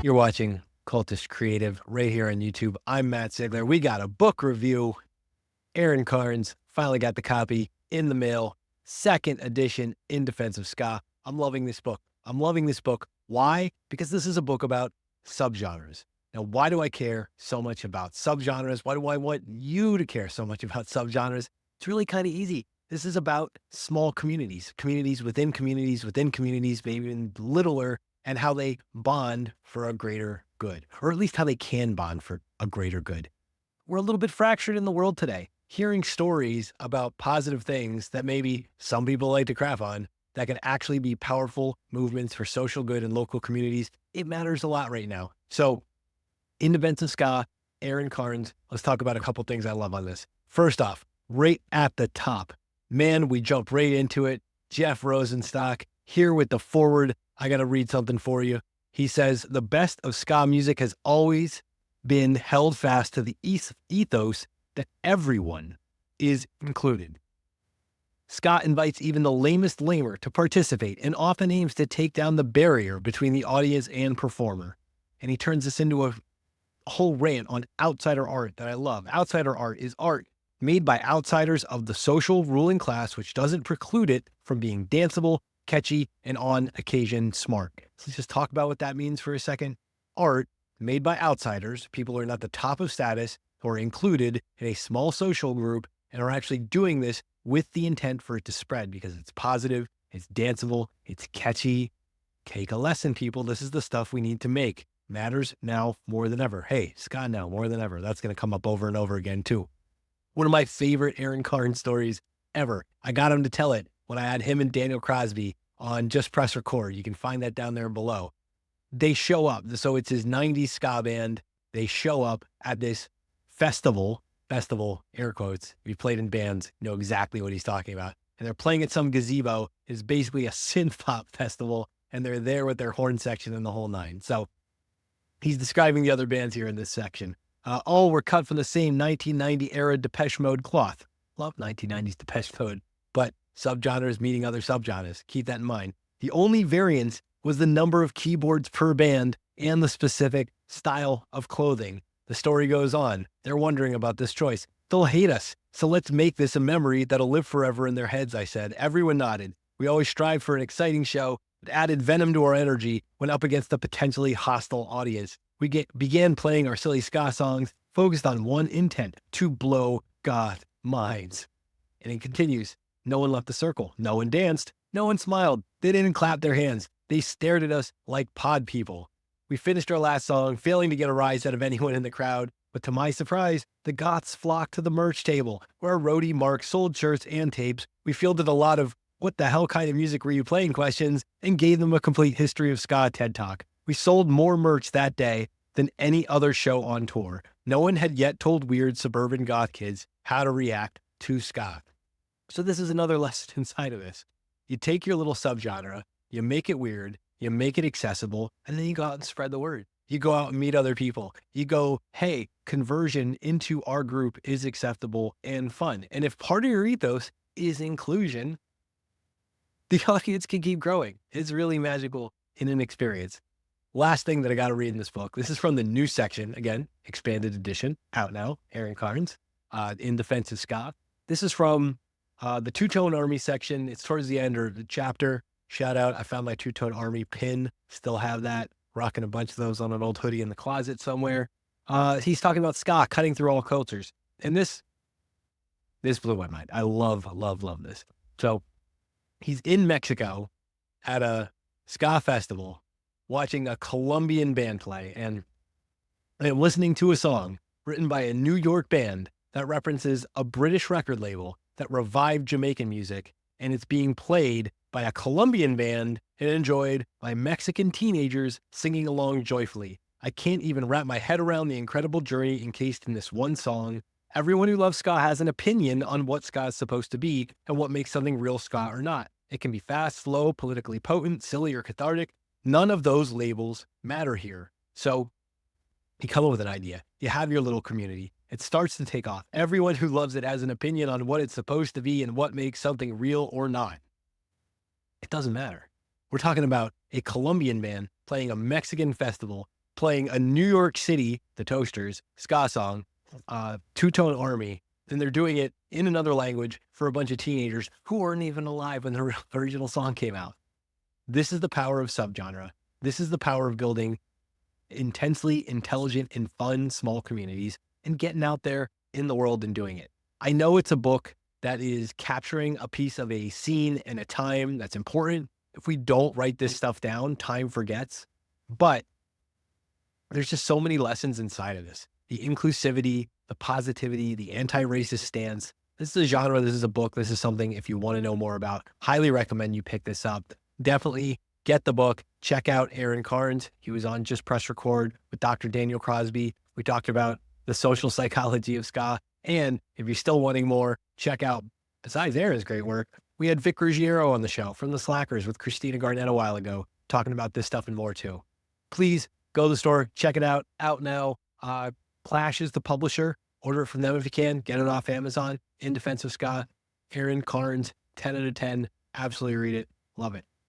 You're watching Cultish Creative right here on YouTube. I'm Matt Ziegler. We got a book review. Aaron Carnes finally got the copy in the mail. Second edition in Defense of Ska. I'm loving this book. Why? Because this is a book about subgenres. Now, why do I care so much about subgenres? Why do I want you to care so much about subgenres? It's really kind of easy. This is about small communities, communities within communities, maybe even littler, and how they bond for a greater good, or at least how they can bond for a greater good. We're a little bit fractured in the world today. Hearing stories about positive things that maybe some people like to crap on that can actually be powerful movements for social good in local communities, it matters a lot right now. So in Defense of Ska, Aaron Carnes, let's talk about a couple things I love on this. First off, right at the top, man, we jump right into it. Jeff Rosenstock here with the forward. I got to read something for you. He says, the best of ska music has always been held fast to the ethos that everyone is included. Ska invites even the lamest lamer to participate and often aims to take down the barrier between the audience and performer. And he turns this into a whole rant on outsider art that I love. Outsider art is art made by outsiders of the social ruling class, which doesn't preclude it from being danceable, catchy, and on occasion smart. So let's just talk about what that means for a second. Art made by outsiders, people who are not the top of status, who are included in a small social group and are actually doing this with the intent for it to spread because it's positive, it's danceable, it's catchy. Take a lesson, people. This is the stuff we need to make. Matters now more than ever. Hey, ska now more than ever. That's going to come up over and over again too. One of my favorite Aaron Carnes stories ever. I got him to tell it when I had him and Daniel Crosby on Just Press Record. You can find that down there below. They show up. So it's his 90s ska band. They show up at this festival, air quotes. If you played in bands, you know exactly what he's talking about. And they're playing at some gazebo. It's basically a synth pop festival. And they're there with their horn section and the whole nine. So he's describing the other bands here in this section. All were cut from the same 1990 era Depeche Mode cloth. Love 1990s Depeche Mode, but subgenres meeting other subgenres. Keep that in mind. The only variance was the number of keyboards per band and the specific style of clothing. The story goes on. They're wondering about this choice. They'll hate us, so let's make this a memory that'll live forever in their heads, I said. Everyone nodded. We always strive for an exciting show that added venom to our energy when up against a potentially hostile audience. We began playing our silly ska songs, focused on one intent, to blow goth minds. And it continues. No one left the circle. No one danced. No one smiled. They didn't clap their hands. They stared at us like pod people. We finished our last song, failing to get a rise out of anyone in the crowd. But to my surprise, the goths flocked to the merch table, where our roadie Mark sold shirts and tapes. We fielded a lot of what the hell kind of music were you playing questions and gave them a complete history of ska TED Talk. We sold more merch that day than any other show on tour. No one had yet told weird suburban goth kids how to react to ska. So this is another lesson inside of this. You take your little subgenre, you make it weird, you make it accessible, and then you go out and spread the word. You go out and meet other people. You go, hey, conversion into our group is acceptable and fun. And if part of your ethos is inclusion, the audience can keep growing. It's really magical in an experience. Last thing that I got to read in this book. This is from the new section, again, expanded edition, out now, Aaron Carnes, in Defense of Ska. This is from the Two-Tone Army section. It's towards the end of the chapter. Shout out, I found my Two-Tone Army pin. Still have that. Rocking a bunch of those on an old hoodie in the closet somewhere. He's talking about ska, cutting through all cultures. And this blew my mind. I love this. So he's in Mexico at a ska festival, watching a Colombian band play, and I'm listening to a song written by a New York band that references a British record label that revived Jamaican music, and it's being played by a Colombian band and enjoyed by Mexican teenagers singing along joyfully. I can't even wrap my head around the incredible journey encased in this one song. Everyone who loves ska has an opinion on what ska is supposed to be and what makes something real ska or not. It can be fast, slow, politically potent, silly, or cathartic. None of those labels matter here. So you come up with an idea. You have your little community. It starts to take off. Everyone who loves it has an opinion on what it's supposed to be and what makes something real or not. It doesn't matter. We're talking about a Colombian band playing a Mexican festival playing a New York City, the Toasters, ska song, Two-Tone Army. Then they're doing it in another language for a bunch of teenagers who weren't even alive when the original song came out. This is the power of subgenre. This is the power of building intensely intelligent and fun small communities and getting out there in the world and doing it. I know it's a book that is capturing a piece of a scene and a time that's important. If we don't write this stuff down, time forgets. But there's just so many lessons inside of this. The inclusivity, the positivity, the anti-racist stance. This is a genre, this is a book, this is something if you want to know more about, highly recommend you pick this up. Definitely get the book. Check out Aaron Carnes. He was on Just Press Record with Dr. Daniel Crosby. We talked about the social psychology of ska. And if you're still wanting more, check out, besides Aaron's great work, we had Vic Ruggiero on the show from the Slackers with Christina Garnett a while ago, talking about this stuff and more too. Please go to the store, check it out now. Clash is the publisher. Order it from them if you can. Get it off Amazon. In Defense of Ska. Aaron Carnes, 10 out of 10. Absolutely read it. Love it.